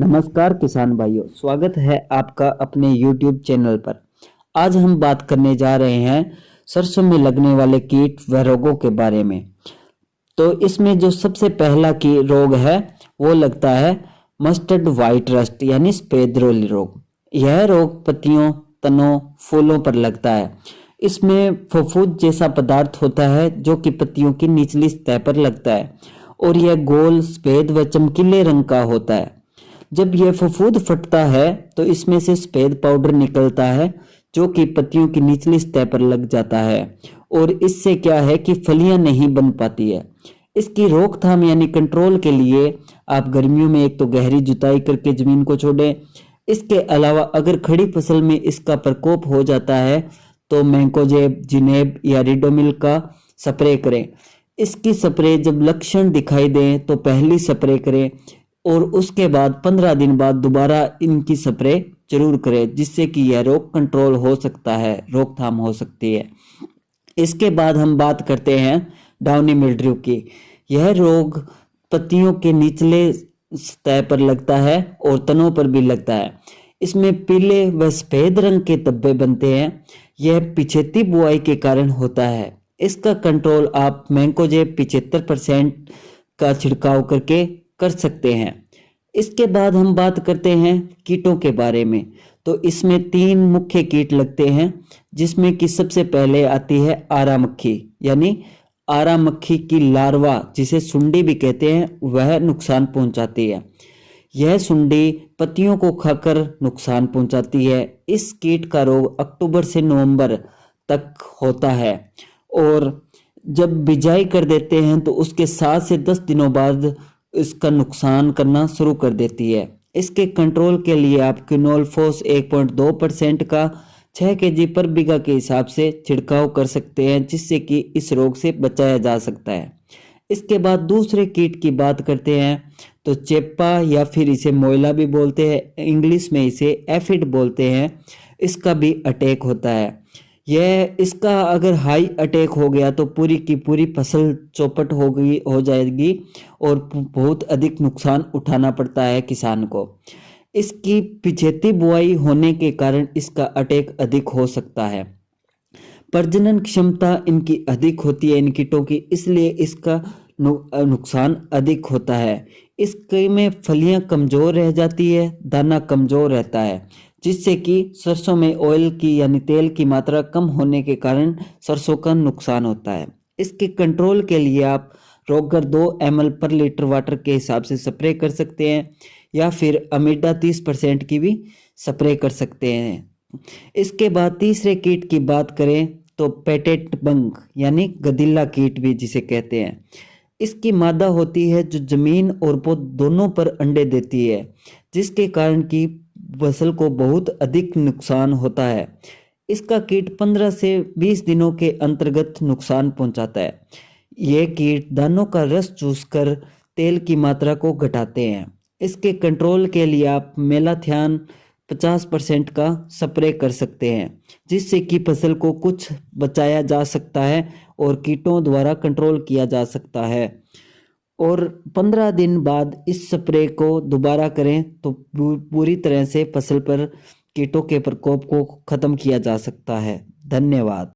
नमस्कार किसान भाइयों, स्वागत है आपका अपने YouTube चैनल पर। आज हम बात करने जा रहे हैं सरसों में लगने वाले कीट व रोगों के बारे में। तो इसमें जो सबसे पहला की रोग है वो लगता है मस्टर्ड वाइट रस्ट यानी सफेद रोली रोग। यह रोग पत्तियों, तनों, फूलों पर लगता है। इसमें फफूंद जैसा पदार्थ होता है जो कि पत्तियों की निचली सतह पर लगता है और यह गोल, सफेद व चमकीले रंग का होता है। जब यह फफूंद फटता है तो इसमें से सफेद पाउडर निकलता है जो कि पत्तियों की निचली सतह पर लग जाता है और इससे क्या है कि फलियां नहीं बन पाती है। इसकी रोकथाम यानी कंट्रोल के लिए आप गर्मियों में एक तो गहरी जुताई करके जमीन को छोड़ें। इसके अलावा अगर खड़ी फसल में इसका प्रकोप हो जाता है तो मैंकोजेब, जिनेब या रिडोमिल का स्प्रे करें। इसकी स्प्रे जब लक्षण दिखाई दें तो पहली स्प्रे करें और उसके बाद 15 दिन बाद दोबारा इनकी स्प्रे जरूर करें, जिससे कि यह रोग कंट्रोल हो सकता है, रोकथाम हो सकती है। इसके बाद हम बात करते हैं डाउनी मिल्ड्यू की। यह रोग पत्तियों के निचले सतह पर लगता है और तनों पर भी लगता है। इसमें पीले व सफेद रंग के धब्बे बनते हैं। यह पिछेती बुआई के कारण होता है। इसका कंट्रोल आप मैंकोजेब 75% का छिड़काव करके कर सकते हैं। इसके बाद हम बात करते हैं कीटों के बारे में। तो इसमें 3 मुख्य कीट लगते हैं, जिसमें कि सबसे पहले आती है आरा मक्खी यानी आरा मक्खी की लार्वा, जिसे सुंडी भी कहते हैं, वह नुकसान पहुंचाती है। यह सुंडी पत्तियों को खाकर नुकसान पहुंचाती है। इस कीट का रोग अक्टूबर से नवंबर तक होता है और जब बिजाई कर देते हैं तो उसके 7 से 10 दिनों बाद इसका नुकसान करना शुरू कर देती है। इसके कंट्रोल के लिए आप क्विनोलफोस 1.2% का 6 kg पर बीघा के हिसाब से छिड़काव कर सकते हैं, जिससे कि इस रोग से बचाया जा सकता है। इसके बाद दूसरे कीट की बात करते हैं तो चेप्पा या फिर इसे मोइला भी बोलते हैं, इंग्लिश में इसे एफिड बोलते हैं। इसका भी अटैक होता है। इसका अगर हाई अटैक हो गया तो पूरी की पूरी फसल चौपट हो जाएगी और बहुत अधिक नुकसान उठाना पड़ता है किसान को। इसकी पिछेती बुआई होने के कारण इसका अटैक अधिक हो सकता है। प्रजनन क्षमता इनकी अधिक होती है इन कीटों की, इसलिए इसका नुकसान अधिक होता है। इसके में फलियां कमजोर रह जाती है, दाना कमजोर रहता है, जिससे कि सरसों में ऑयल की यानी तेल की मात्रा कम होने के कारण सरसों का नुकसान होता है। इसके कंट्रोल के लिए आप रोगर 2 ml पर लीटर वाटर के हिसाब से स्प्रे कर सकते हैं या फिर अमीडा 30% की भी स्प्रे कर सकते हैं। इसके बाद तीसरे कीट की बात करें तो पेटेट बंग यानी गदिल्ला कीट भी जिसे कहते हैं। इसकी मादा होती है जो जमीन और पौध दोनों पर अंडे देती है, जिसके कारण की फसल को बहुत अधिक नुकसान होता है। इसका कीट 15 से 20 दिनों के अंतर्गत नुकसान पहुंचाता है। यह कीट दानों का रस चूसकर तेल की मात्रा को घटाते हैं। इसके कंट्रोल के लिए आप मेलाथियान 50% का स्प्रे कर सकते हैं, जिससे कि फसल को कुछ बचाया जा सकता है और कीटों द्वारा कंट्रोल किया जा सकता है। और 15 दिन बाद इस स्प्रे को दोबारा करें तो पूरी तरह से फसल पर कीटों के प्रकोप को खत्म किया जा सकता है। धन्यवाद।